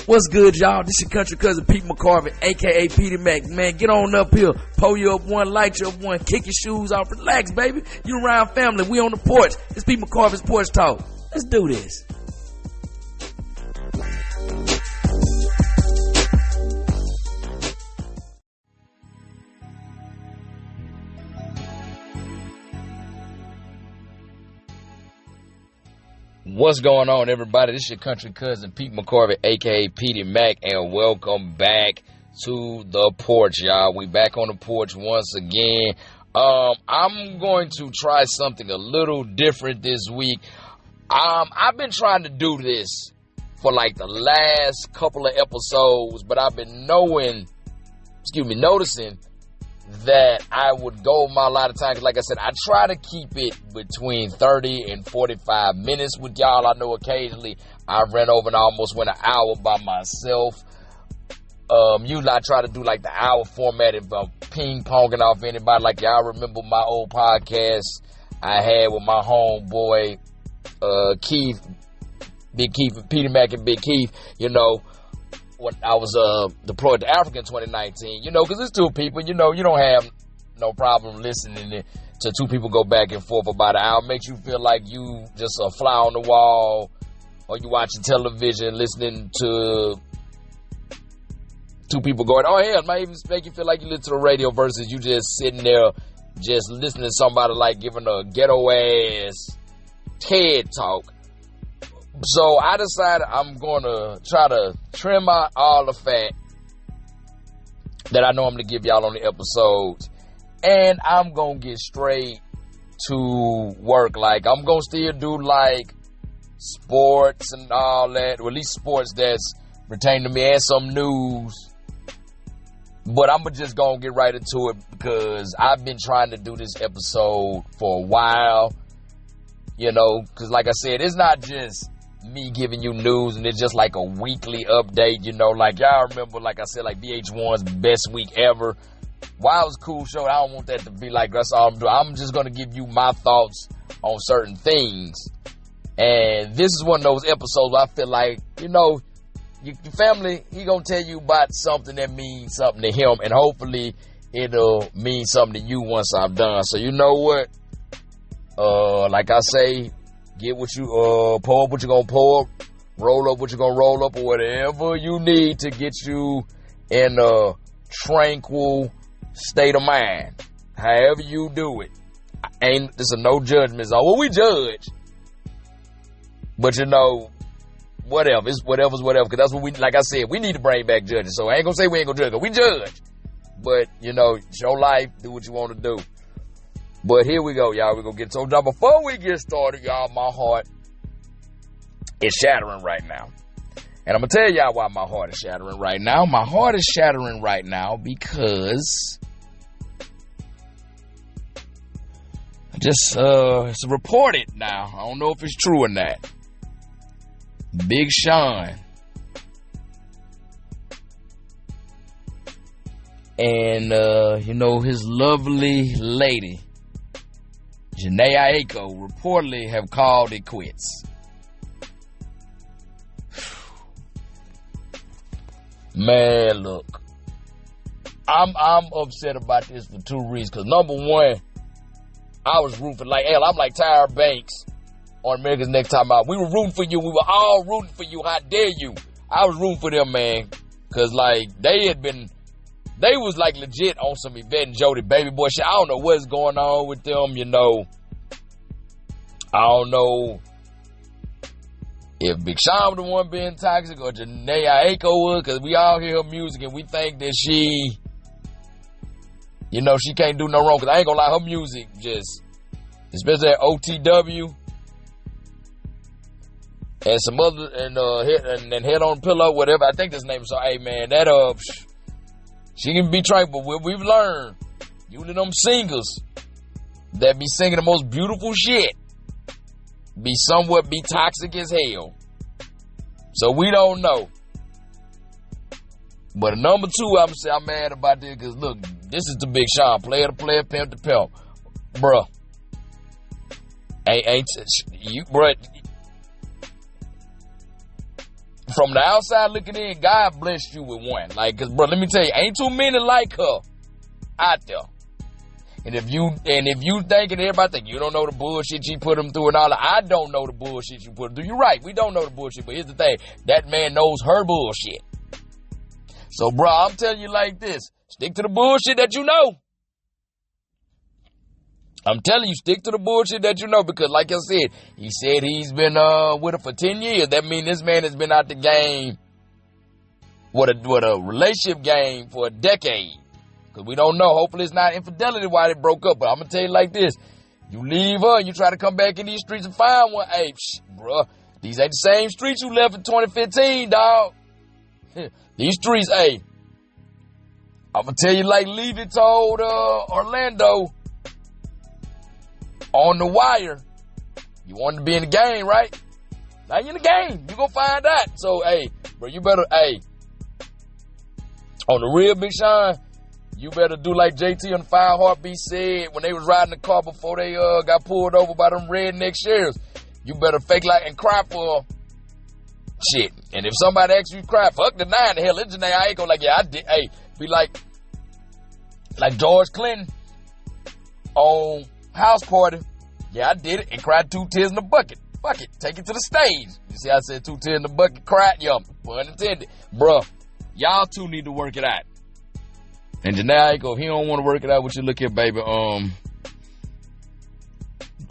What's good, y'all? This your country cousin Pete McCorvey, a.k.a. Petey Mac. Man, get on up here. Pull you up one, light you up one, kick your shoes off. Relax, baby. You around family. We on the porch. It's Pete McCorvey's Porch Talk. Let's do this. What's going on, everybody? This is your country cousin Pete McCorvey, a.k.a. Petey Mac, and welcome back to the porch, y'all. We back on the porch once again. I'm going to try something a little different this week. I've been trying to do this for like the last couple of episodes, but I've been noticing that I would go my lot of times. Like I said, I try to keep it between 30 and 45 minutes with y'all. I know occasionally I ran over and almost went an hour by myself. Usually I try to do like the hour format if I'm ping-ponging off anybody. Like y'all remember my old podcast I had with my homeboy, Keith, Big Keith, Petey Mac and Big Keith, you know, when I was deployed to Africa in 2019, you know, because it's two people, you know, you don't have no problem listening to two people go back and forth about an hour. It makes you feel like you just a fly on the wall, or you watching television listening to two people going, oh hell, it might even make you feel like you listen to the radio versus you just sitting there just listening to somebody like giving a ghetto ass TED talk. So I decided I'm going to try to trim out all the fat that I know I'm going to give y'all on the episodes. And I'm going to get straight to work. Like, I'm going to still do, like, sports and all that. Or at least sports that's pertaining to me and some news. But I'm just going to get right into it because I've been trying to do this episode for a while. You know, because like I said, it's not just me giving you news and it's just like a weekly update, you know, like y'all remember, like I said, like VH1's best week ever. Wow, it was a cool show. I don't want that to be like that's all I'm doing. I'm just going to give you my thoughts on certain things. And this is one of those episodes where I feel like, you know, your family, he going to tell you about something that means something to him, and hopefully it'll mean something to you once I'm done. So you know what? Like I say, get what you, pull up what you're going to pull up, roll up what you're going to roll up, or whatever you need to get you in a tranquil state of mind. However you do it. This is no judgment zone. Well, we judge. But you know, whatever. It's whatever's whatever. Because that's what we, like I said, we need to bring back judging. So I ain't going to say we ain't going to judge. Cause we judge. But, you know, it's your life. Do what you want to do. But here we go, y'all. We're going to get so done. Before we get started, y'all, my heart is shattering right now. And I'm going to tell y'all why my heart is shattering right now. My heart is shattering right now because it's reported now. I don't know if it's true or not. Big Sean and, you know, his lovely lady, Janae Aiko, reportedly have called it quits. Man, look, I'm upset about this for two reasons. Because number one, I was rooting for, like, hell, I'm like Tyra Banks on America's Next Time Out. We were rooting for you. We were all rooting for you. How dare you? I was rooting for them, man. Because, like, they was like legit on some Yvette and Jody baby boy shit. I don't know what's going on with them, you know. I don't know if Big Sean was the one being toxic or Janae Aiko was, because we all hear her music and we think that she, you know, she can't do no wrong. Because I ain't gonna lie, her music just, especially at OTW and some other, and Head on Pillow, whatever. I think this name is so, hey man, that she can be tranquil. What we've learned, usually them singers that be singing the most beautiful shit be toxic as hell. So we don't know. But number two, I'm mad about this because look, this is the Big Sean, player to player, pimp to pimp, bruh. Ain't you, bruh? from the outside looking in, God blessed you with one. Like, cause bro, let me tell you, ain't too many like her out there. And if you thinking, everybody think you don't know the bullshit you put them through and all that, I don't know the bullshit you put them through. You're right, we don't know the bullshit, but here's the thing, that man knows her bullshit. So, bro, I'm telling you like this, stick to the bullshit that you know. I'm telling you, stick to the bullshit that you know, because like I said, he said he's been with her for 10 years. That means this man has been out the game, with a relationship game for a decade. Because we don't know. Hopefully it's not infidelity why they broke up. But I'm going to tell you like this. You leave her and you try to come back in these streets and find one. Hey, bro, these ain't the same streets you left in 2015, dog. These streets, hey, I'm going to tell you like Levy told Orlando on The Wire. You wanted to be in the game, right? Now you in the game. You gonna find out. So, hey, bro, you better, hey, on the real, Big Sean, you better do like JT on the 5 Heartbeat said when they was riding the car before they got pulled over by them redneck sheriffs. You better fake like and cry for shit. And if somebody asks you to cry, fuck the 9. The hell, it's I ain't gonna like, yeah, I did. Hey, be like George Clinton on House Party. Yeah, I did it and cried 2 tears in a bucket. Fuck it, take it to the stage. You see, I said 2 tears in the bucket, cried, yo, pun intended. Bruh, y'all two need to work it out. And Janelle, if he don't want to work it out with you, look here, baby. Kind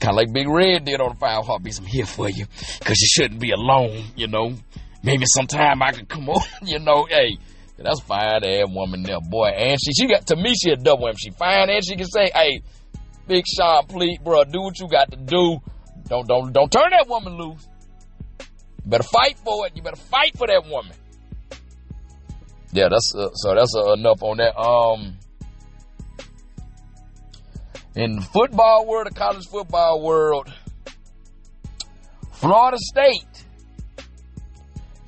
of like Big Red did on the 5 Heartbeats. I'm here for you, because you shouldn't be alone, you know. Maybe sometime I could come over, you know. Hey, that's fine ass woman there, boy. And she got, to me, she a double M. She fine and she can say, hey, Big Sean, please, bro, do what you got to do. Don't turn that woman loose. You better fight for it. You better fight for that woman. Yeah, that's enough on that. In the football world, the college football world, Florida State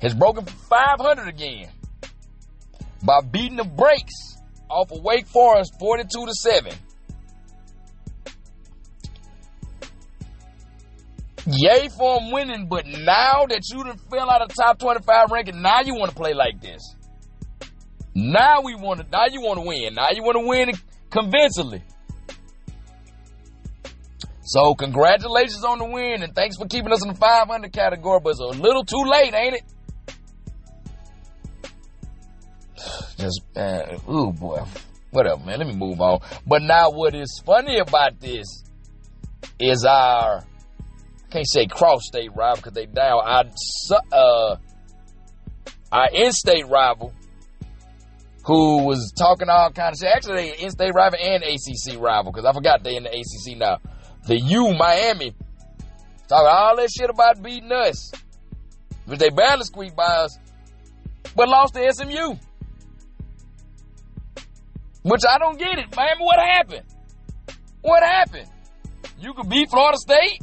has broken 500 again by beating the brakes off of Wake Forest 42-7. Yay for them winning, but now that you done fell out of top 25 ranking, now you want to play like this. Now you want to win. Now you want to win convincingly. So congratulations on the win, and thanks for keeping us in the 500 category, but it's a little too late, ain't it? Just, ooh boy. Whatever, man. Let me move on. But now what is funny about this is our, I can't say cross-state rival because they down. Our in-state rival, who was talking all kind of shit. Actually, they in-state rival and ACC rival, because I forgot they in the ACC now. The U, Miami, talking all that shit about beating us, which they barely squeaked by us, but lost to SMU. Which I don't get it. Miami, what happened? What happened? You could beat Florida State,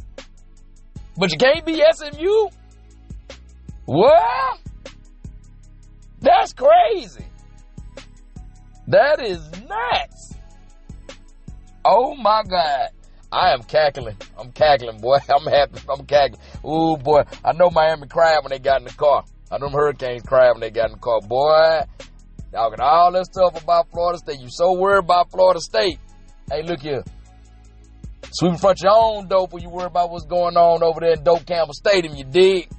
but you can't beat SMU? What? That's crazy. That is nuts. Oh my God. I am cackling. I'm cackling, boy. I'm happy. I'm cackling. Ooh, boy. I know Miami cried when they got in the car. I know Hurricanes cried when they got in the car. Boy, talking all that stuff about Florida State. You so worried about Florida State. Hey, look here. Sweep in front of your own dope when you worry about what's going on over there in Dope Campbell Stadium, you dig?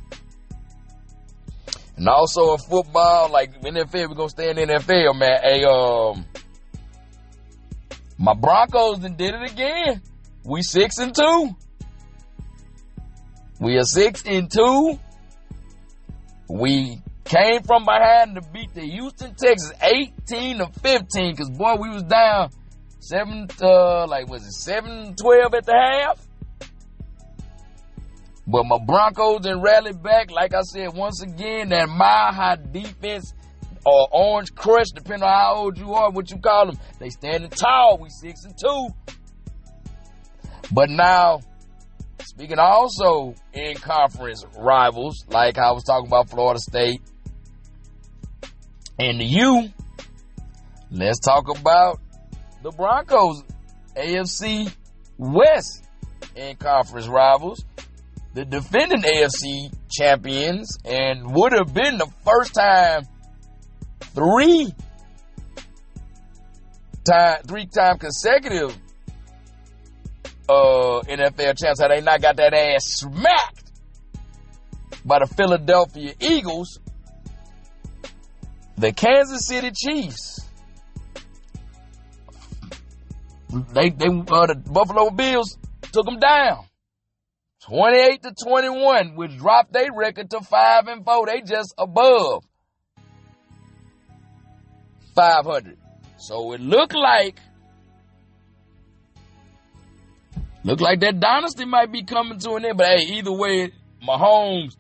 And also in football, like in the NFL, we're going to stay in the NFL, man. Hey, my Broncos done did it again. We 6-2. We are 6-2. We came from behind to beat the Houston Texans 18-15. Cause boy, we was down 7-12 at the half. But my Broncos then rallied back. Like I said, once again, that mile high defense or Orange Crush, depending on how old you are, what you call them, they standing tall. We 6-2. But now, speaking also in conference rivals, like I was talking about Florida State and the U, let's talk about the Broncos, AFC West in conference rivals. the defending AFC champions, and would have been the first time three-time consecutive NFL champs had they not got that ass smacked by the Philadelphia Eagles. The Kansas City Chiefs, the Buffalo Bills took them down 28-21, which dropped their record to 5-4. They just above 500. So it looked like that dynasty might be coming to an end. But hey, either way, Mahomes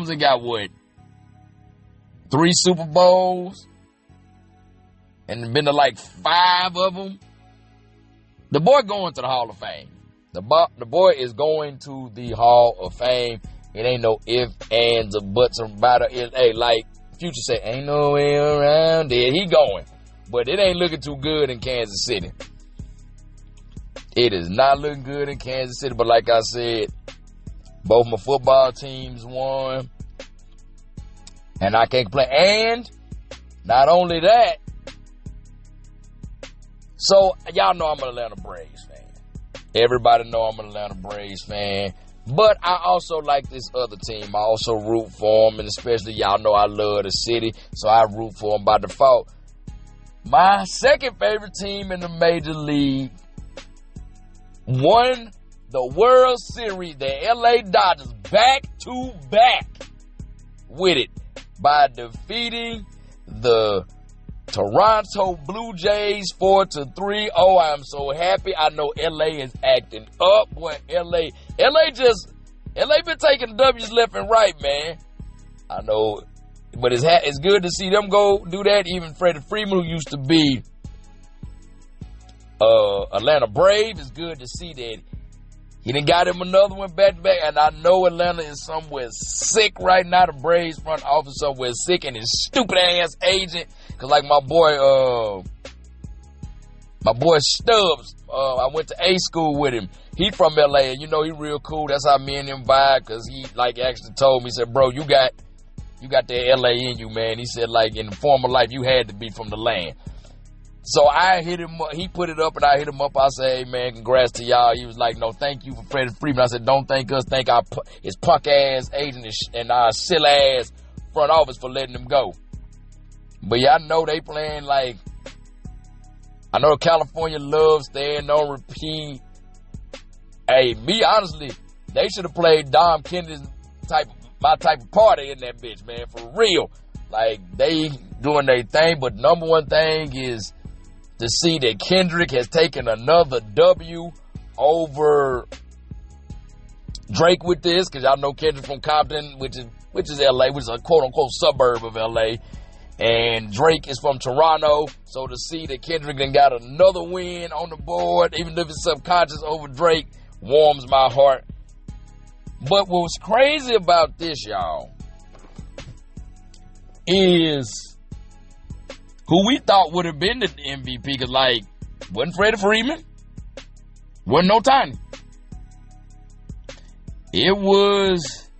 has got what? 3 Super Bowls, and been to like 5 of them. The boy going to the Hall of Fame. The boy is going to the Hall of Fame. It ain't no ifs, ands, or buts about it. Hey, like Future said, ain't no way around it. He going. But it ain't looking too good in Kansas City. It is not looking good in Kansas City. But like I said, both my football teams won. And I can't complain. And not only that, so y'all know I'm an Atlanta Braves fan. Everybody know I'm an Atlanta Braves fan. But I also like this other team. I also root for them. And especially y'all know I love the city. So I root for them by default. My second favorite team in the Major League won the World Series, the LA Dodgers, back to back with it by defeating the Toronto Blue Jays 4-3. Oh, I'm so happy. I know LA is acting up. Boy, LA been taking W's left and right, man. I know, but it's good to see them go do that. Even Freddie Freeman, who used to be Atlanta Brave, it's good to see that he done got him another one back to back. And I know Atlanta is somewhere sick right now. The Braves front office somewhere sick, and his stupid ass agent. Cause like my boy Stubbs, I went to A school with him. He from LA, and you know he real cool. That's how me and him vibe. Cause he like actually told me, he said, bro, you got that LA in you, man. He said, like, in the former life, you had to be from the land. So I hit him up. He put it up, and I hit him up. I said, hey, man, congrats to y'all. He was like, no, thank you for Freddie Freeman. I said, don't thank us. Thank his punk-ass agent and our silly-ass front office for letting him go. But, yeah, I know they playing like, I know California loves staying on repeat. Hey, me, honestly, they should have played Dom Kennedy's my type of party in that bitch, man, for real. Like, they doing their thing, but number one thing is to see that Kendrick has taken another W over Drake with this, because y'all know Kendrick from Compton, which is LA, which is a quote-unquote suburb of LA, and Drake is from Toronto, so to see that Kendrick then got another win on the board, even if it's subconscious over Drake, warms my heart. But what's crazy about this, y'all, is who we thought would have been the MVP. Because, like, wasn't Freddie Freeman. Wasn't no Tiny. It was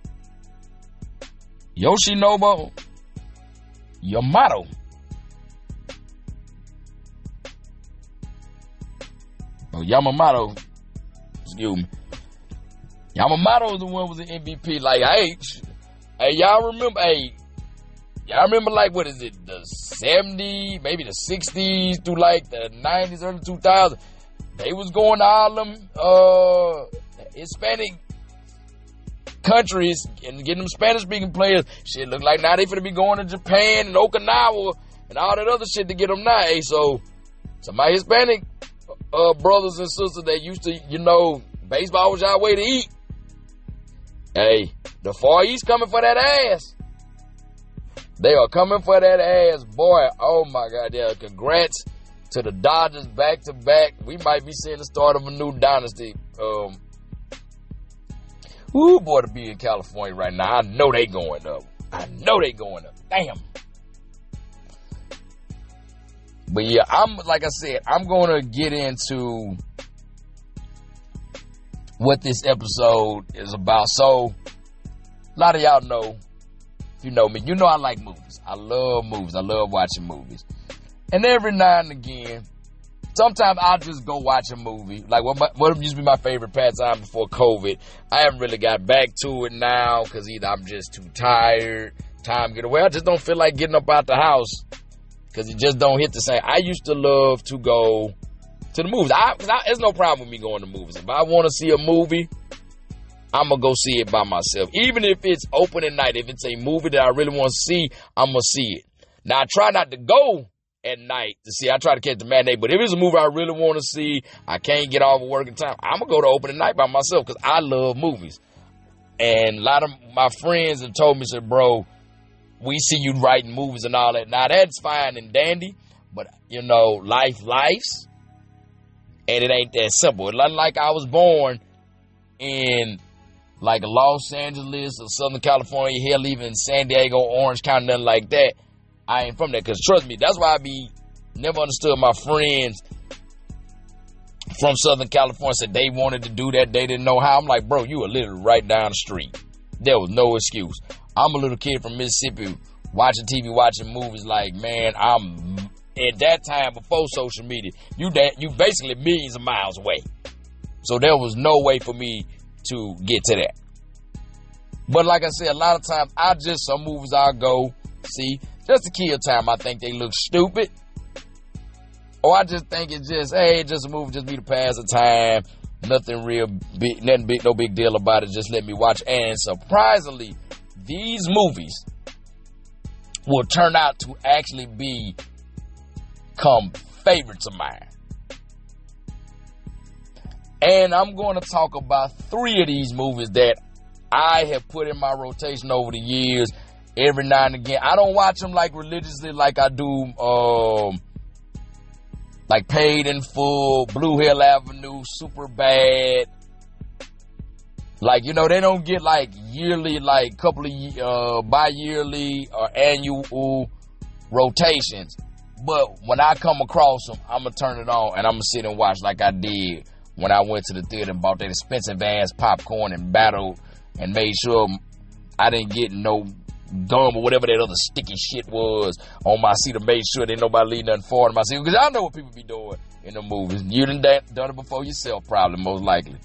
Yoshinobu Yamamoto. Oh, Yamamoto. Excuse me. Yamamoto is the one who was the MVP. Like, hey, y'all remember, like, what is it, the 70s, maybe the 60s through, like, the 90s, early 2000s? They was going to all them Hispanic countries and getting them Spanish-speaking players. Shit, look like now they finna be going to Japan and Okinawa and all that other shit to get them now. Hey, so my Hispanic brothers and sisters that used to, you know, baseball was our way to eat. Hey, the Far East coming for that ass. They are coming for that ass, boy. Oh, my God. Yeah, congrats to the Dodgers back-to-back. We might be seeing the start of a new dynasty. Ooh, boy, to be in California right now. I know they going up. Damn. But, yeah, like I said, I'm going to get into what this episode is about. So, a lot of y'all know, if you know me, you know I like movies. I love movies. I love watching movies. And every now and again, sometimes I'll just go watch a movie. Like what used to be my favorite pastime before COVID. I haven't really got back to it now because either I'm just too tired, time to get away. I just don't feel like getting up out the house because it just don't hit the same. I used to love to go to the movies. There's no problem with me going to movies. If I want to see a movie, I'm going to go see it by myself. Even if it's opening night, if it's a movie that I really want to see, I'm going to see it. Now, I try not to go at night to see. I try to catch the matinee, but if it's a movie I really want to see, I can't get off of work in time, I'm going to go to opening night by myself because I love movies. And a lot of my friends have told me, said, bro, we see you writing movies and all that. Now, that's fine and dandy, but, you know, life's, and it ain't that simple. It's not like I was born in, like, Los Angeles or Southern California, hell, even San Diego, Orange County, nothing like that. I ain't from there, because trust me, that's why I never understood my friends from Southern California said they wanted to do that, they didn't know how. I'm like, bro, you were literally right down the street. There was no excuse. I'm a little kid from Mississippi watching TV, watching movies. Like, man, I'm at that time before social media, you basically millions of miles away. So there was no way for me to get to that. But like I said, a lot of times some movies I'll go see just to kill time. I think they look stupid, or I just think it's just, hey, just a movie, just be to pass the time. Nothing real big, no big deal about it. Just let me watch. And surprisingly, these movies will turn out to actually become favorites of mine. And I'm going to talk about 3 of these movies that I have put in my rotation over the years. Every now and again, I don't watch them like religiously like I do, like Paid in Full, Blue Hill Avenue, Super Bad. Like, you know, they don't get like yearly, like couple of bi-yearly or annual rotations. But when I come across them, I'm going to turn it on and I'm going to sit and watch like I did when I went to the theater and bought that expensive ass popcorn and battled and made sure I didn't get no gum or whatever that other sticky shit was on my seat, to make sure that nobody leave nothing foreign in my seat. Because I know what people be doing in the movies. You done it before yourself, probably, most likely.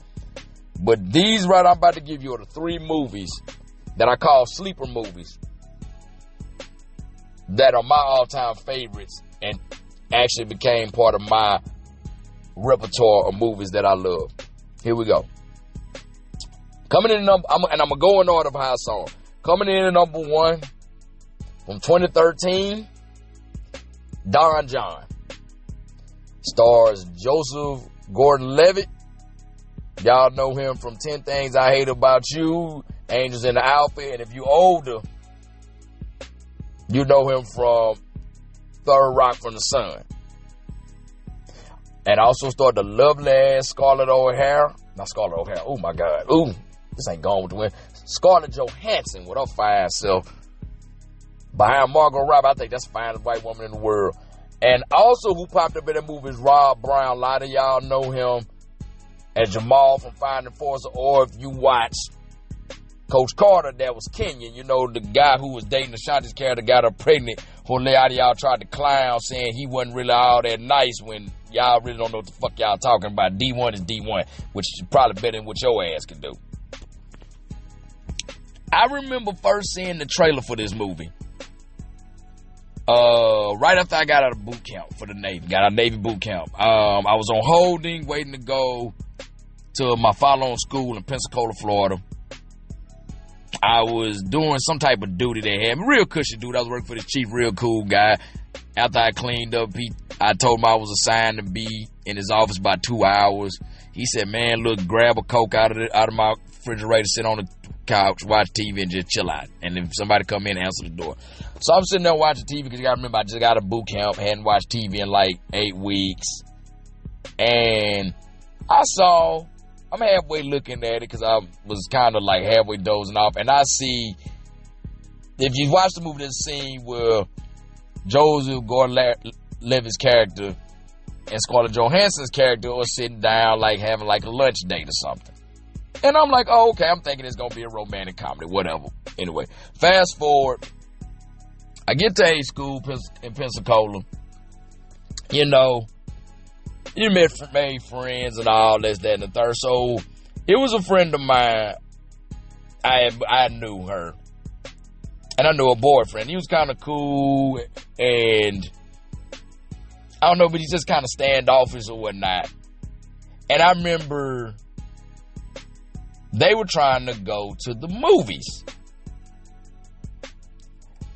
But these right I'm about to give you are the 3 movies that I call sleeper movies that are my all-time favorites and actually became part of my repertoire of movies that I love. Here we go. Coming in I'm going to go in order of how I saw them. Coming in at number 1 from 2013, Don John. Stars Joseph Gordon-Levitt. Y'all know him from 10 Things I Hate About You, Angels in the Outfit. And if you're older, you know him from Third Rock from the Sun. And also starred the lovely ass Scarlett O'Hara. Not Scarlett O'Hara. Oh, my God. Ooh, this ain't going with the wind. Scarlett Johansson with her fine self. Behind Margot Robbie, I think that's the finest white woman in the world. And also who popped up in that movie is Rob Brown. A lot of y'all know him as Jamal from Finding Forrester. Or if you watch Coach Carter, that was Kenyon. You know, the guy who was dating Ashanti's character, got her pregnant. Who a lot of y'all tried to clown, saying he wasn't really all that nice, when y'all really don't know what the fuck y'all talking about. D1 is D1, which is probably better than what your ass can do. I remember first seeing the trailer for this movie right after I got out of boot camp for the Navy. Got out of Navy boot camp. I was on holding, waiting to go to my follow-on school in Pensacola, Florida. I was doing some type of duty they had. Real cushy dude. I was working for this chief, real cool guy. After I cleaned up, I told him I was assigned to be in his office about 2 hours. He said, man, look, grab a Coke out of my refrigerator, sit on the couch, watch TV, and just chill out. And if somebody come in, answer the door. So I'm sitting there watching TV, because you got to remember, I just got out of boot camp, hadn't watched TV in like 8 weeks. And I'm halfway looking at it, because I was kind of like halfway dozing off. And I see, if you watch the movie, there's a scene where Joseph Gordon-Levitt's character and Scarlett Johansson's character are sitting down, like having like a lunch date or something. And I'm like, oh, okay, I'm thinking it's going to be a romantic comedy, whatever. Anyway, fast forward. I get to A school in Pensacola. You know, you made friends and all this, that, and the third. So it was a friend of mine. I knew her. And I knew her boyfriend. He was kind of cool. And I don't know, but he's just kind of standoffish or whatnot. And I remember they were trying to go to the movies.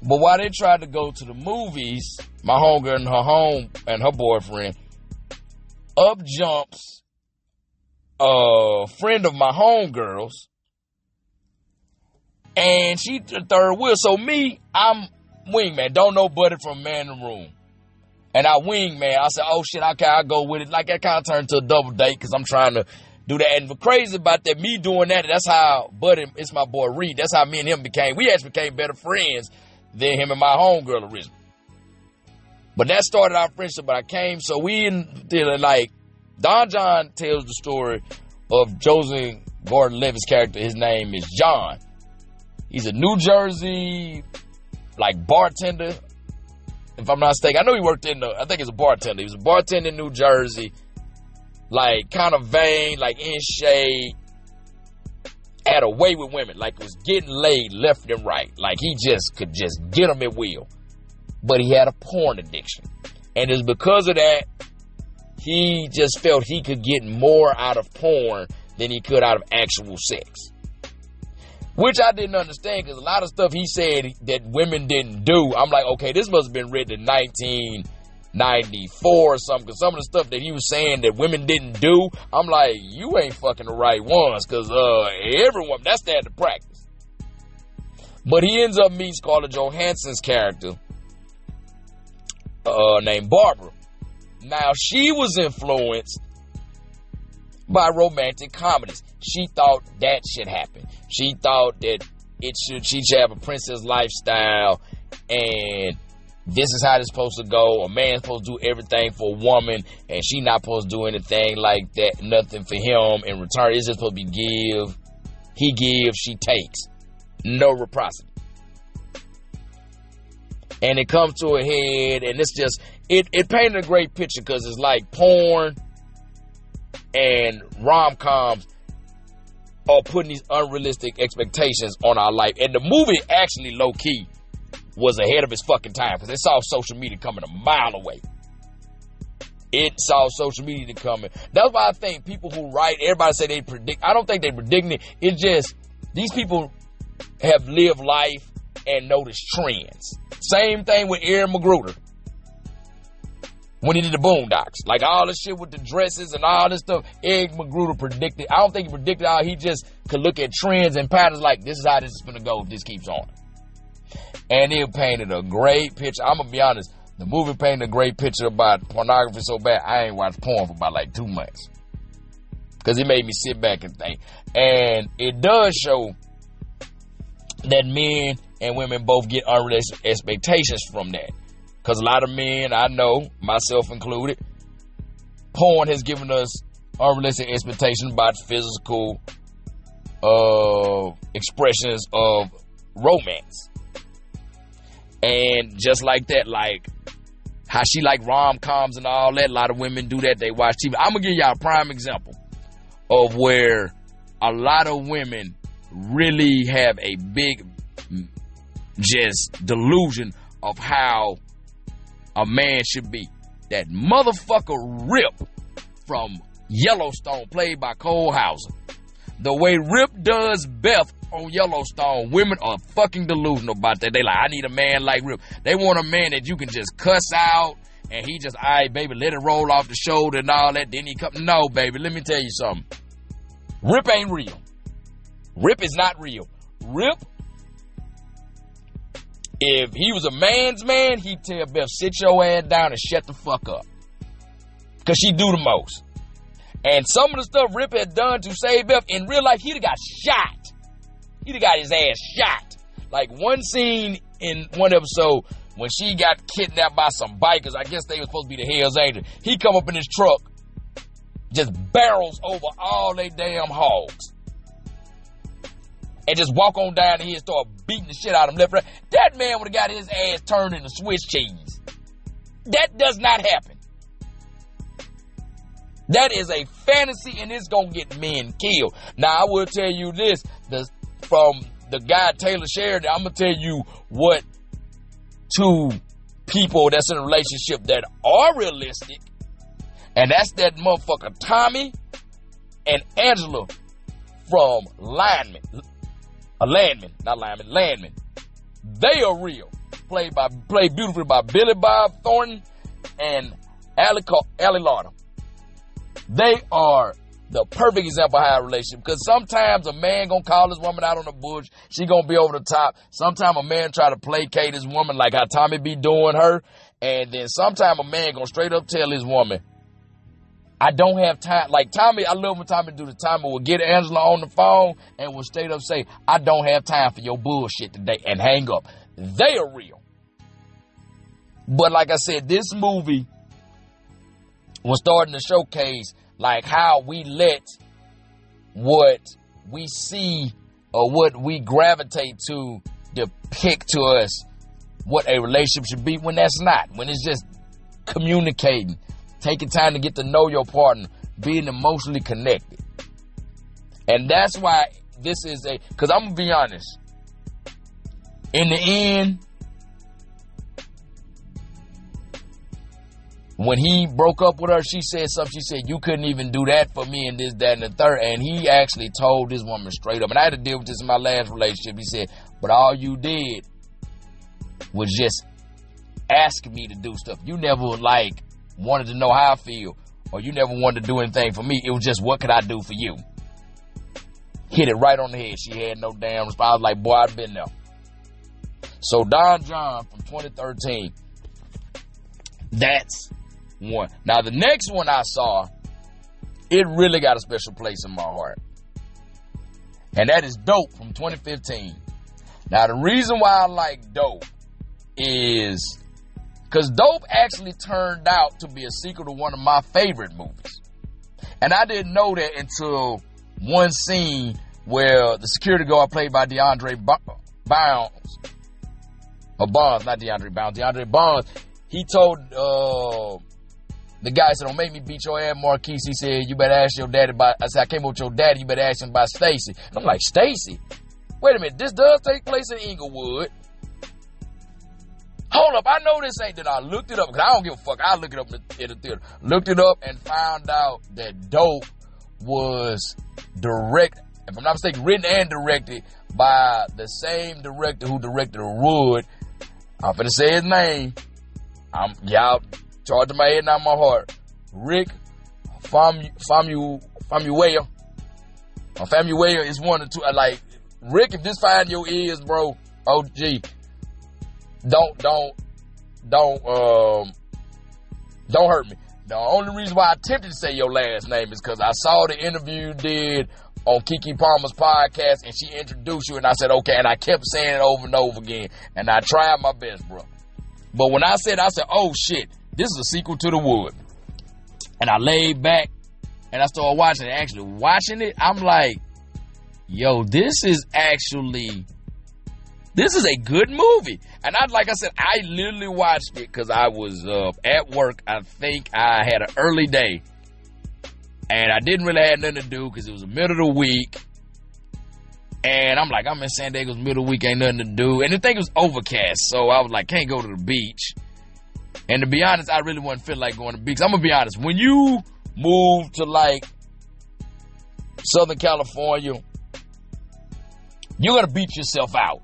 But while they tried to go to the movies, my homegirl and her boyfriend, up jumps a friend of my homegirl's, and she the third wheel. So me, I'm wingman, don't know buddy from man in the room. And I wingman, I said, oh shit, okay, I'll go with it. Like that kind of turned to a double date because I'm trying to do that. And the crazy about that, me doing that, that's how buddy, it's my boy Reed, that's how me and him we actually became better friends than him and my homegirl originally. But that started our friendship. But I came, so we did like, Don John tells the story of Joseph Gordon-Levitt's character. His name is John. He's a New Jersey, like, bartender, if I'm not mistaken. I know he worked I think he's a bartender. He was a bartender in New Jersey, like, kind of vain, like, in shape. Had a way with women, like was getting laid left and right. Like he just could just get them at will. But he had a porn addiction. And it's because of that, he just felt he could get more out of porn than he could out of actual sex. Which I didn't understand because a lot of stuff he said that women didn't do, I'm like, okay, this must have been written in 1994 or something, because some of the stuff that he was saying that women didn't do, I'm like, you ain't fucking the right ones, because everyone, that's standard practice. But he ends up meeting Scarlett Johansson's character named Barbara. Now, she was influenced by romantic comedies. She thought that should happen. She thought that she should have a princess lifestyle, and this is how it's supposed to go. A man's supposed to do everything for a woman, and she not supposed to do anything like that, nothing for him in return. It's just supposed to be give. He gives, she takes. No reciprocity. And it comes to a head, and it's just, it painted a great picture because it's like porn and rom-coms are putting these unrealistic expectations on our life. And the movie actually, low-key, was ahead of its fucking time because it saw social media coming a mile away. It saw social media coming. That's why I think people who write, everybody say they predict. I don't think they predicting it. It's just these people have lived life and noticed trends. Same thing with Aaron Magruder when he did the Boondocks. Like all this shit with the dresses and all this stuff, Aaron Magruder predicted. I don't think he predicted how he just could look at trends and patterns like this is how this is going to go if this keeps on. And it painted a great picture. I'm going to be honest. The movie painted a great picture about pornography so bad, I ain't watched porn for about like 2 months. Because it made me sit back and think. And it does show that men and women both get unrealistic expectations from that. Because a lot of men, I know, myself included, porn has given us unrealistic expectations about physical expressions of romance. And just like that, like how she like rom-coms and all that, a lot of women do that. They watch TV. I'm going to give y'all a prime example of where a lot of women really have a big just delusion of how a man should be. That motherfucker Rip from Yellowstone, played by Cole Hauser. The way Rip does Beth on Yellowstone, women are fucking delusional about that. They like, I need a man like Rip. They want a man that you can just cuss out and he just, all right, baby, let it roll off the shoulder and all that. Then he come, no, baby, let me tell you something. Rip ain't real. Rip is not real. Rip, if he was a man's man, he'd tell Beth, sit your ass down and shut the fuck up. Because she do the most. And some of the stuff Rip had done to save Beth, in real life, he'd have got shot. He'd have got his ass shot. Like one scene in one episode, when she got kidnapped by some bikers, I guess they were supposed to be the Hells Angels, he come up in his truck, just barrels over all they damn hogs. and just walk on down here and start beating the shit out of him left, right, that man would have got his ass turned into Swiss cheese. That does not happen. That is a fantasy, and it's going to get men killed. Now, I will tell you this, from the guy Taylor Sheridan, I'm going to tell you what two people that's in a relationship that are realistic, and that's that motherfucker Tommy and Angela from Landman. They are real. Played beautifully by Billy Bob Thornton and Allie Lauder. They are the perfect example of how a relationship, because sometimes a man gonna call his woman out on the bush, she gonna be over the top. Sometimes a man try to placate his woman like how Tommy be doing her, and then sometimes a man gonna straight up tell his woman, I don't have time. Like Tommy, I love when Tommy do the Tommy will get Angela on the phone and will straight up say, I don't have time for your bullshit today, and hang up. They are real. But like I said, this movie was starting to showcase like how we let what we see or what we gravitate to depict to us what a relationship should be when that's not. When it's just communicating, taking time to get to know your partner, being emotionally connected. And that's why this is because I'm going to be honest, in the end, when he broke up with her, she said something. She said, you couldn't even do that for me and this, that, and the third. And he actually told this woman straight up. And I had to deal with this in my last relationship. He said, but all you did was just ask me to do stuff. You never, wanted to know how I feel. Or you never wanted to do anything for me. It was just, what could I do for you? Hit it right on the head. She had no damn response. I was like, boy, I've been there. So Don John from 2013. That's one. Now, the next one I saw, it really got a special place in my heart. And that is Dope from 2015. Now, the reason why I like Dope is because Dope actually turned out to be a sequel to one of my favorite movies. And I didn't know that until one scene where the security guard played by DeAndre Bonds, he told the guy, said, don't make me beat your ass, Marquise. He said, you better ask your daddy about, I said, I came up with your daddy, you better ask him about Stacy. I'm like, Stacy? Wait a minute, this does take place in Inglewood. Hold up, I know this ain't that. I looked it up, because I don't give a fuck. I look it up in the theater. Looked it up and found out that Dope was if I'm not mistaken, written and directed by the same director who directed The Wood. I'm finna say his name. Y'all charging my head, not my heart. Rick Famuyiwa. Famuyiwa is one or two. Rick, if this find your ears, bro, OG, don't hurt me. The only reason why I attempted to say your last name is because I saw the interview you did on Keke Palmer's podcast, and she introduced you, and I said, okay, and I kept saying it over and over again, and I tried my best, bro. But when I said, oh shit, this is a sequel to The Wood. And I laid back and I started watching it. Actually watching it, I'm like, yo, this is a good movie. And I literally watched it because I was at work. I think I had an early day. And I didn't really have nothing to do because it was the middle of the week. And I'm like, I'm in San Diego's middle of the week, ain't nothing to do. And the thing was overcast, so I was like, can't go to the beach. And to be honest, I really wasn't feeling like going to the beach. I'm going to be honest, when you move to Southern California, you're going to beat yourself out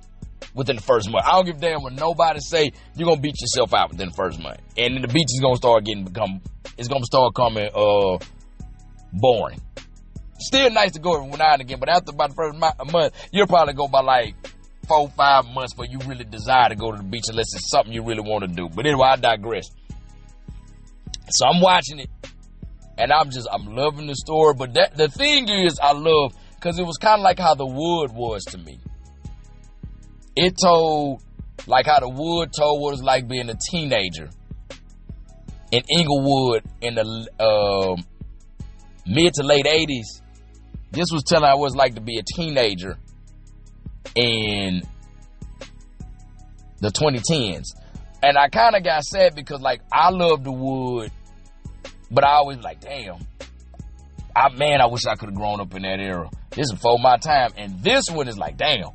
within the first month. I don't give a damn what nobody say, you're going to beat yourself out within the first month. And then the beach is going to start coming boring. Still nice to go every now and again, but after about the first month, you'll probably go by 4-5 months before you really desire to go to the beach unless it's something you really want to do. But anyway, I digress. So I'm watching it, and I'm loving the story. But the thing is, I love, because it was kind of like how The Wood was to me. It told, how The Wood told what it was like being a teenager in Inglewood in the mid to late 80s. This was telling how it was like to be a teenager in the 2010s. And I kind of got sad because, like, I love the Wood, but I always like, damn, I wish I could have grown up in that era. This is before my time. And this one is like, damn,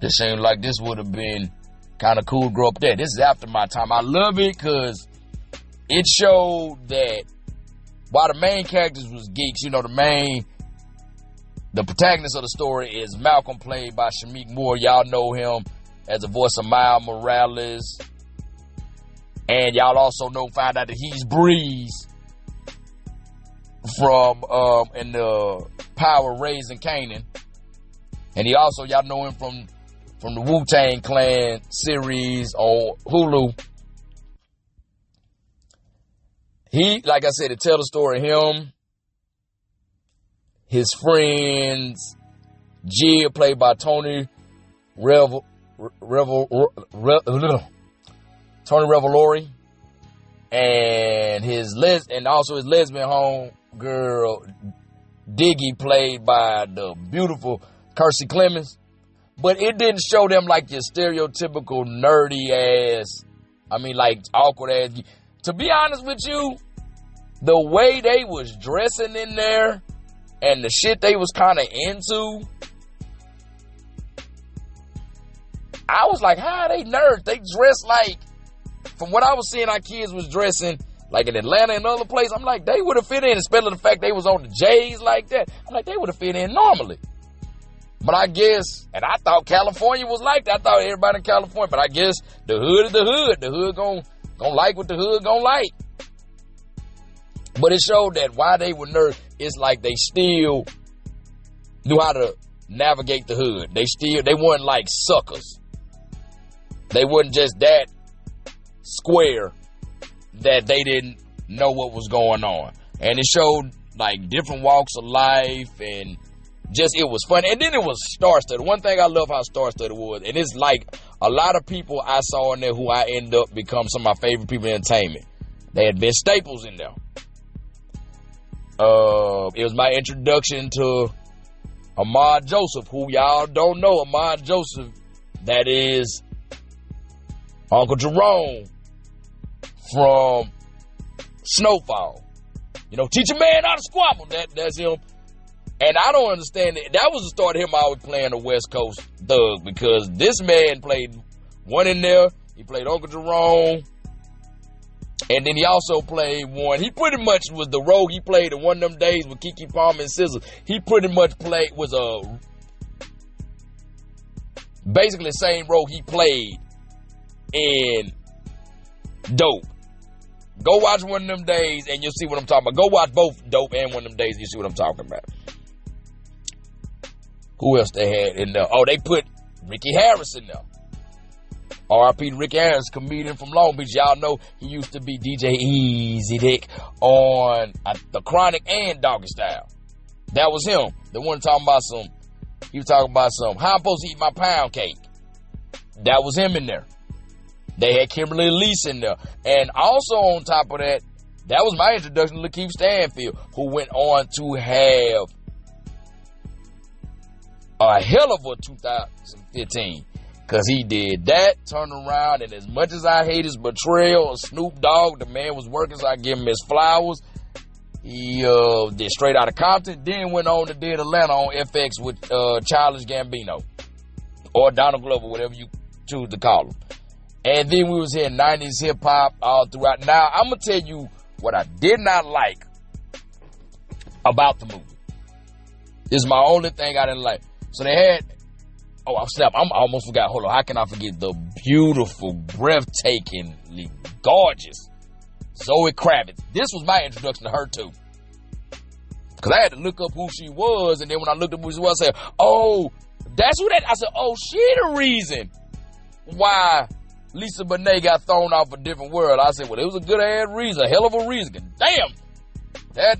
this seems like this would have been kind of cool to grow up there. This is after my time. I love it because it showed that while the main characters was geeks, you know, the protagonist of the story is Malcolm, played by Shameik Moore. Y'all know him as the voice of Miles Morales. And y'all also find out that he's Breeze from in the Power Raising Kanan. And he also, y'all know him from the Wu-Tang Clan series on Hulu. He, like I said, to tell the story of him, his friends, Jill, played by Tony Revolori, and also his lesbian homegirl, Diggy, played by the beautiful Kiersey Clemens. But it didn't show them like your stereotypical nerdy ass, like awkward ass. To be honest with you, the way they was dressing in there and the shit they was kind of into, I was like, how are they nerds? They dress like, from what I was seeing, our kids was dressing like in Atlanta and other places. I'm like, they would have fit in, especially the fact they was on the J's like that. I'm like, they would have fit in normally. But I guess, and I thought California was like that. I thought everybody in California, but I guess the hood is the hood. The hood gonna like what the hood gonna like. But it showed that while they were nerds, it's like they still knew how to navigate the hood. They weren't like suckers. They weren't just that square that they didn't know what was going on. And it showed like different walks of life, and just, it was fun. And then it was star-studded. One thing I love how star-studded was, and it's like a lot of people I saw in there who I end up become some of my favorite people in entertainment. They had been staples in there. It was my introduction to Ahmad Joseph, who y'all don't know. Ahmad Joseph, that is Uncle Jerome from Snowfall. You know, teach a man how to squabble. That's him. And I don't understand it. That was the start of him always playing a West Coast thug, because this man played one in there. He played Uncle Jerome. And then he also played one. He pretty much was the rogue he played in one of them days with Keke Palmer and SZA. He pretty much was basically the same role he played in Dope. Go watch one of them days and you'll see what I'm talking about. Go watch both Dope and one of them days and you'll see what I'm talking about. Who else they had in there? Oh, they put Ricky Harris in there. R.I.P. to Ricky Harris, comedian from Long Beach. Y'all know he used to be DJ Easy Dick on The Chronic and Doggy Style. That was him. The one talking about he was talking about how I'm supposed to eat my pound cake. That was him in there. They had Kimberly Elise in there. And also on top of that, that was my introduction to Lakeith Stanfield, who went on to have a hell of a 2015. Because he did that, turned around, and as much as I hate his betrayal of Snoop Dogg, the man was working, so I give him his flowers. He did Straight Outta Compton, then went on to did Atlanta on FX with Childish Gambino. Or Donald Glover, whatever you choose to call him. And then we was hearing 90s hip-hop all throughout. Now, I'm going to tell you what I did not like about the movie. This is my only thing I didn't like. So they had... Oh, I almost forgot. Hold on. How can I forget the beautiful, breathtakingly gorgeous Zoe Kravitz? This was my introduction to her, too. Because I had to look up who she was, and then when I looked up who she was, I said, oh, that's who that... I said, oh, she the reason why Lisa Bonet got thrown off a different world. I said, well, it was a good-ass reason, a hell of a reason. Damn! That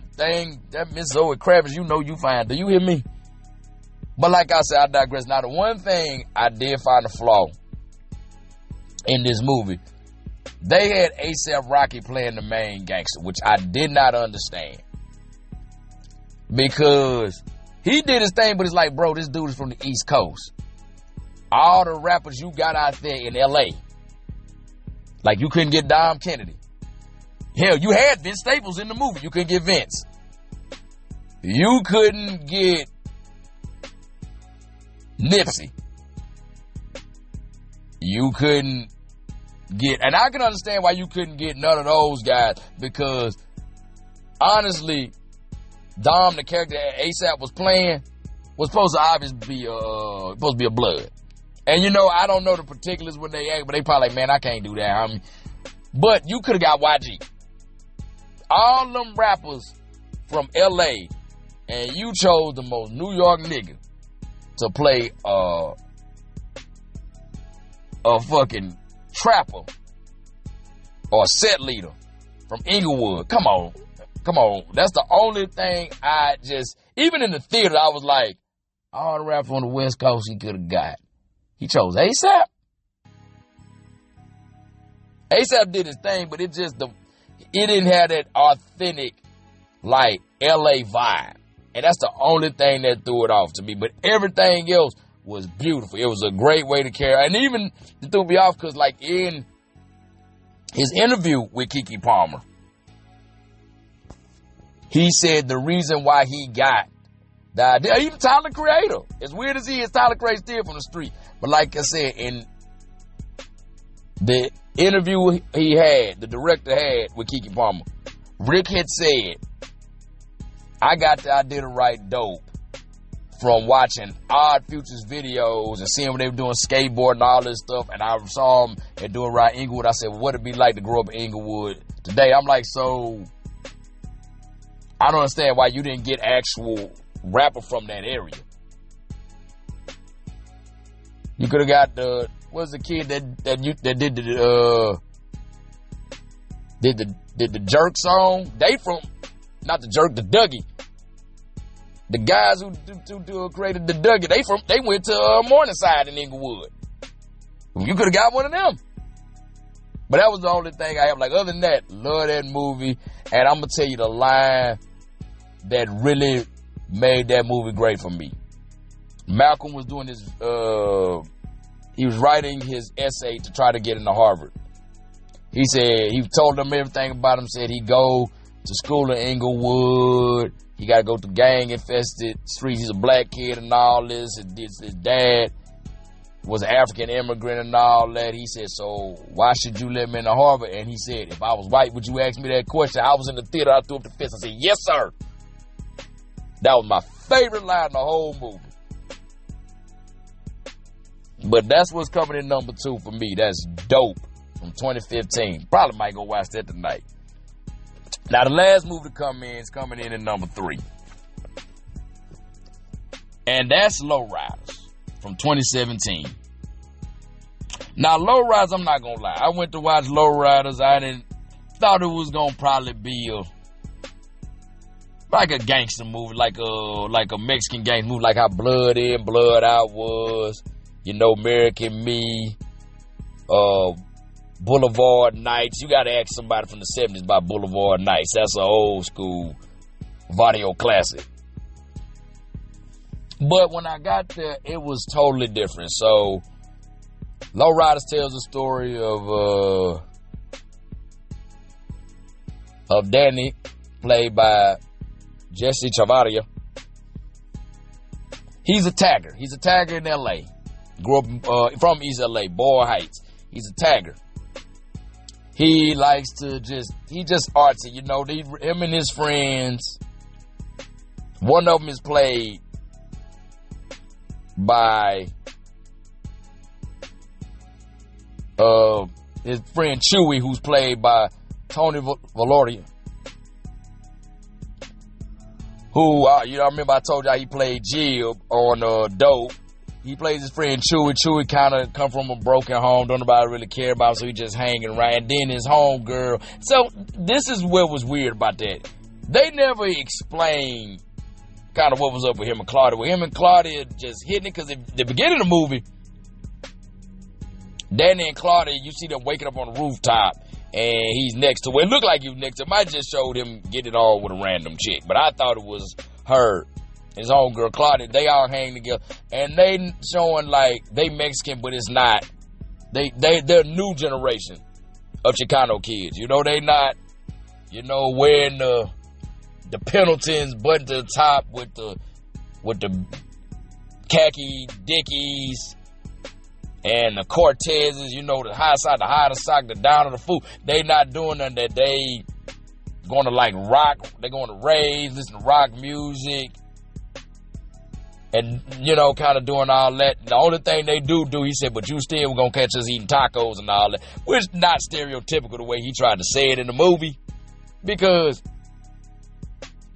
Miss Zoe Kravitz, you know you fine. Do you hear me? But like I said, I digress. Now, the one thing I did find a flaw in this movie, they had A$AP Rocky playing the main gangster, which I did not understand. Because He did his thing, but it's like, bro, this dude is from the East Coast. All the rappers you got out there in L.A., like you couldn't get Dom Kennedy. Hell, you had Vince Staples in the movie. You couldn't get Vince. You couldn't get Nipsey. You couldn't get, and I can understand why you couldn't get none of those guys, because honestly, Dom, the character that ASAP was playing, was supposed to obviously be a blood. And you know, I don't know the particulars when they act, but they probably like, man, I can't do that. But you could have got YG. All them rappers from LA, and you chose the most New York nigga to play a fucking trapper or a set leader from Inglewood. Come on. That's the only thing even in the theater, I was like, all the rappers on the West Coast he could have got. He chose ASAP. ASAP did his thing, but it didn't have that authentic, like, LA vibe. And that's the only thing that threw it off to me. But everything else was beautiful. It was a great way to carry. And even it threw me off because, like, in his interview with Keke Palmer, he said the reason why he got the idea, even Tyler Creator, as weird as he is, Tyler Creator still from the street. But like I said, in the interview the director had with Keke Palmer, Rick had said, I got the idea to write Dope from watching Odd Future's videos and seeing when they were doing skateboard and all this stuff. And I saw them at doing right Inglewood. I said, well, what'd it be like to grow up in Inglewood today? I'm like, so I don't understand why you didn't get actual rapper from that area. You could have got the kid that did the Jerk song. They from, not the Jerk, the Dougie. The guys who created the Dougie, they went to Morningside in Inglewood. You could have got one of them. But that was the only thing I have. Like, other than that, love that movie. And I'm gonna tell you the line that really made that movie great for me. Malcolm was doing his, he was writing his essay to try to get into Harvard. He said, he told them everything about him, said he'd go to school in Inglewood, he got to go to gang-infested streets, he's a black kid and all this, his dad was an African immigrant and all that. He said, so why should you let me into Harvard? And he said, if I was white, would you ask me that question? I was in the theater, I threw up the fist and said, yes, sir. That was my favorite line in the whole movie. But that's what's coming in number 2 for me. That's Dope from 2015. Probably might go watch that tonight. Now, the last movie to come in is coming in at number 3. And that's Lowriders from 2017. Now, Lowriders, I'm not going to lie. I went to watch Lowriders. Thought it was going to probably be like a gangster movie, like a Mexican gangster movie, like how Blood In, Blood Out was. You know, American Me, Boulevard Nights. You got to ask somebody from the 70s about Boulevard Nights. That's an old school vaudeville classic. But when I got there, it was totally different. So, Lowriders tells the story of Danny, played by Jesse Chavaria. He's a tagger. He's a tagger in L.A. Grew up from East L.A., Boyle Heights. He's a tagger. He likes to he just artsy. You know, him and his friends. One of them is played by his friend Chewy, who's played by Tony Valoria. Who, I remember I told y'all he played Jill on Dope. He plays his friend Chewy. Chewy kind of come from a broken home. Don't nobody really care about him, so he just hanging around. And then his homegirl. So this is what was weird about that. They never explained kind of what was up with him and Claudia. With him and Claudia just hitting it, because at the beginning of the movie, Danny and Claudia, you see them waking up on the rooftop, and he's next to her. It looked like he was next to her. Might just showed him getting it on with a random chick, but I thought it was her his homegirl Claudia, they all hang together. And they showing like they Mexican, but it's not. They're new generation of Chicano kids. You know, they not, you know, wearing the Pendletons button to the top with the khaki Dickies and the Cortezes, you know, the high side, the high of the sock, the down of the foot. They not doing nothing that they going to like rock. They going to raves, listen to rock music, and, you know, kind of doing all that. The only thing they do, he said, but you still going to catch us eating tacos and all that, which not stereotypical the way he tried to say it in the movie, because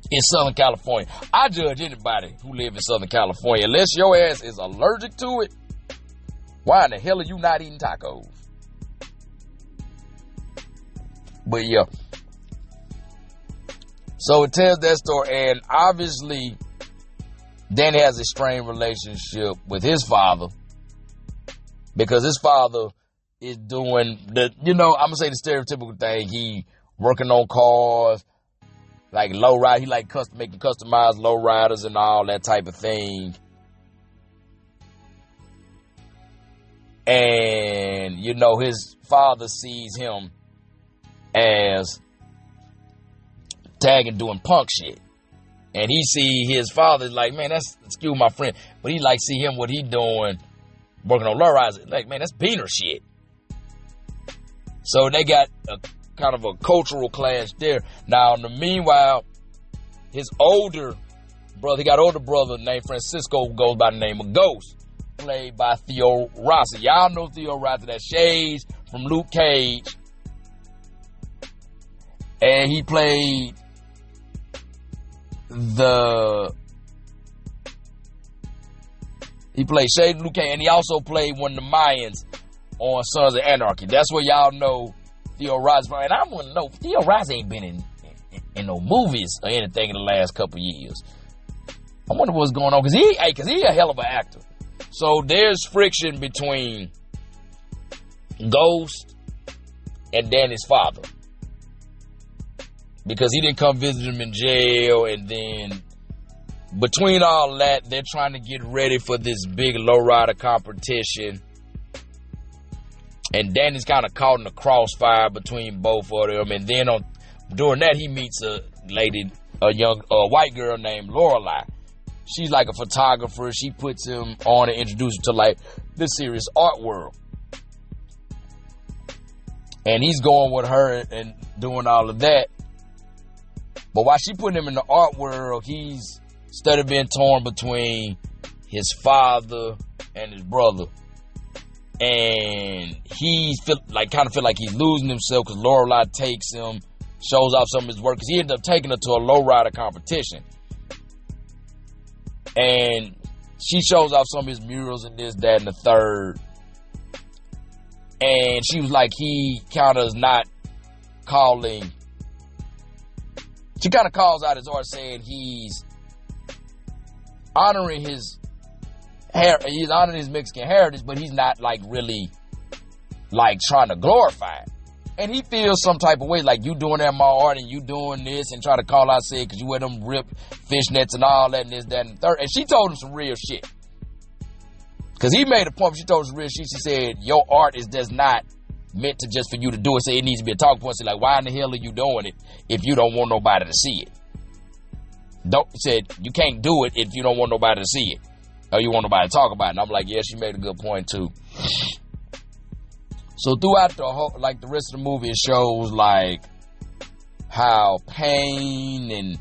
it's Southern California. I judge anybody who live in Southern California. Unless your ass is allergic to it, why in the hell are you not eating tacos? But yeah. So it tells that story, and obviously Danny has a strained relationship with his father, because his father is doing the, you know, I'm gonna say the stereotypical thing. He working on cars, like low ride. He like making customized low riders and all that type of thing. And, you know, his father sees him as tagging doing punk shit. And he see his father like, man, that's, excuse my friend, but he like see him what he doing, working on low riders. Like, man, that's beaner shit. So they got a kind of a cultural clash there. Now, in the meanwhile, his older brother, he got an older brother named Francisco, who goes by the name of Ghost, played by Theo Rossi. Y'all know Theo Rossi, that Shades from Luke Cage. And he played Shades Luke Cage, and he also played one of the Mayans on Sons of Anarchy. That's where y'all know Theo Rossi from. And I want to know, Theo Rossi ain't been in no movies or anything in the last couple years. I wonder what's going on, because he a hell of an actor. So there's friction between Ghost and Danny's father, because he didn't come visit him in jail, and then between all that, they're trying to get ready for this big lowrider competition, and Danny's kind of caught in the crossfire between both of them. And then during that, he meets a white girl named Lorelei. She's like a photographer. She puts him on and introduces him to like the serious art world. And he's going with her and doing all of that. But while she putting him in the art world, he's instead of being torn between his father and his brother. And he kind of feel like he's losing himself, because Lorelei takes him, shows off some of his work, because he ended up taking her to a lowrider competition. And she shows off some of his murals and this, that, and the third. And she was like, he kind of is not calling. She kind of calls out his art, saying he's honoring his he's honoring his Mexican heritage, but he's not like really like trying to glorify it. And he feels some type of way, like, you doing that in my art and you doing this, and try to call out, say, because you wear them ripped fishnets and all that and this, that, and the third. And she told him some real shit. Because he made a point, she told him some real shit. She said, your art is just not meant to just for you to do it. So it needs to be a talking point. So like, why in the hell are you doing it if you don't want nobody to see it? Said, you can't do it if you don't want nobody to see it, or you want nobody to talk about it. And I'm like, yeah, she made a good point too. So throughout the whole, like the rest of the movie, it shows like how pain and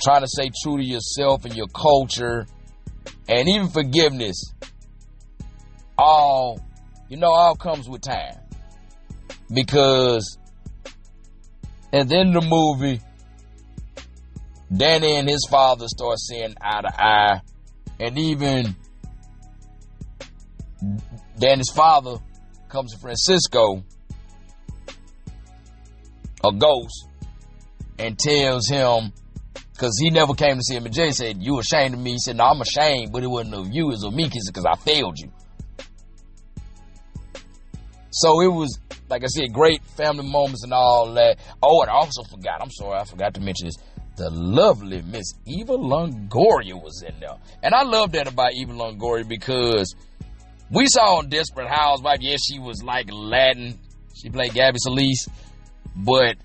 trying to stay true to yourself and your culture, and even forgiveness, all comes with time. Because at the end of the movie, Danny and his father start seeing eye to eye, and even Danny's father comes to Francisco, a Ghost, and tells him, because he never came to see him in jail, he said, you ashamed of me? He said, no, I'm ashamed, but it wasn't of you, it was of me, because I failed you. So it was, like I said, great family moments and all that. Oh, and I also forgot, I'm sorry, I forgot to mention this. the lovely Miss Eva Longoria was in there. And I love that about Eva Longoria because we saw on Desperate Housewives, yes, she was like Latin. She played Gabby Solis. But,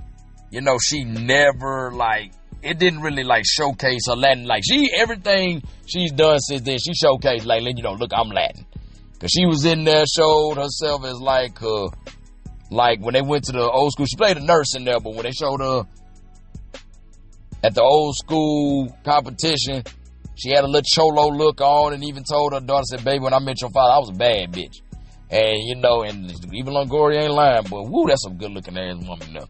you know, she never, like, it didn't really, like, showcase her Latin. Like, everything she's done since then, she showcased, like, you know, look, I'm Latin. Because she was in there, showed herself as, like when they went to the old school, she played a nurse in there, but when they showed her at the old school competition, she had a little cholo look on and even told her daughter, said, baby, when I met your father, I was a bad bitch. And, you know, and even Longoria ain't lying, but woo, that's some good looking ass woman there.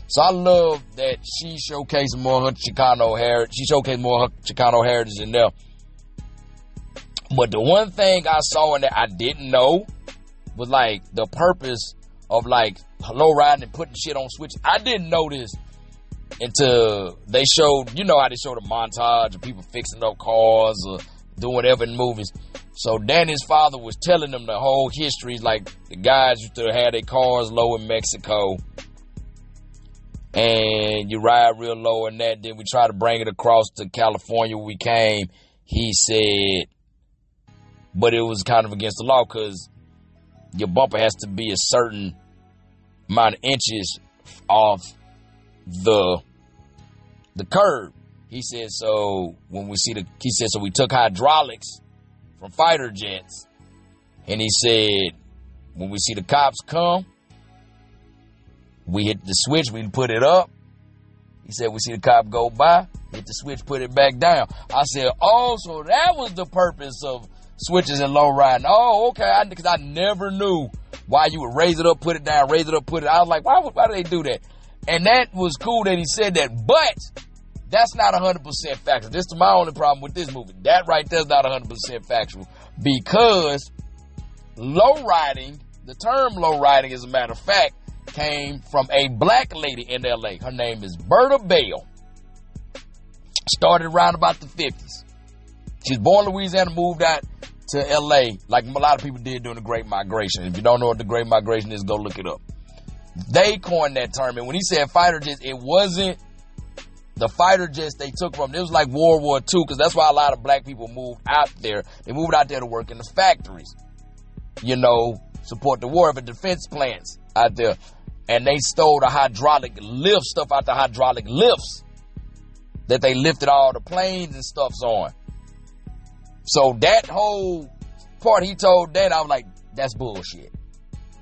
So I love that she showcased more of her Chicano heritage. She showcased more of her Chicano heritage in there. But the one thing I saw in that I didn't know was like the purpose of like low riding and putting shit on switch. I didn't know this until they showed, you know how they showed a montage of people fixing up cars or doing whatever in movies. So Danny's father was telling them the whole history, like the guys used to have their cars low in Mexico. And you ride real low in that. Then we try to bring it across to California when we came. He said, but it was kind of against the law because your bumper has to be a certain amount of inches off the curb. He said, so when we see so we took hydraulics from fighter jets. And he said, when we see the cops come, we hit the switch, we put it up. He said, we see the cop go by, hit the switch, put it back down. I said, oh, so that was the purpose of switches and low riding. Oh, okay, because I never knew why you would raise it up, put it down, raise it up, put it. I was like, why do they do that? And that was cool that he said that, but that's not 100% factual. This is my only problem with this movie. That right there is not 100% factual because low riding, the term low riding, as a matter of fact, came from a black lady in LA. Her name is Berta Bell. Started around about the 50s. She was born in Louisiana, moved out to LA like a lot of people did during the Great Migration. If you don't know what the Great Migration is, go look it up. They coined that term. And when he said fighter jets, it wasn't the fighter jets they took from. It was like World War II, because that's why a lot of black people moved out there. They moved out there to work in the factories. You know, support the war for defense plants out there. And they stole the hydraulic lift stuff out the hydraulic lifts that they lifted all the planes and stuffs on. So that whole part he told Dan, I was like, that's bullshit.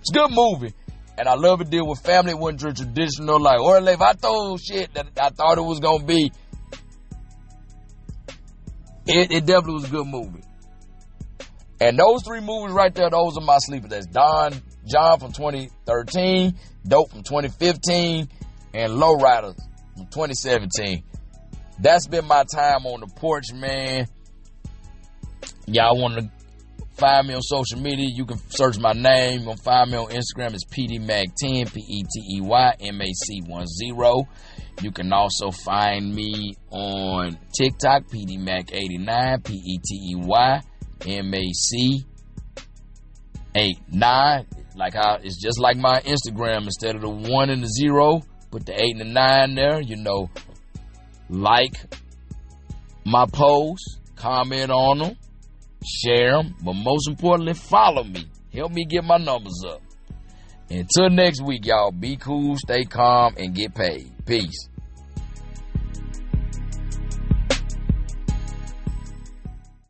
It's a good movie. And I love it deal with family. It wasn't traditional like, or if I told shit that I thought it was going to be. It definitely was a good movie. And those three movies right there, those are my sleepers. That's John from 2013, Dope from 2015, and Lowriders from 2017. That's been my time on the porch, man. Y'all want to find me on social media, you can search my name. You can find me on Instagram. It's PDMac10, PETEYMAC10. You can also find me on TikTok, PDMac89, PETEYMAC89. Like how it's just like my Instagram. Instead of the 1 and the 0, put the 8 and the 9 there. You know, like my posts, comment on them, share them, but most importantly, follow me. Help me get my numbers up. Until next week, y'all, be cool, stay calm, and get paid. Peace.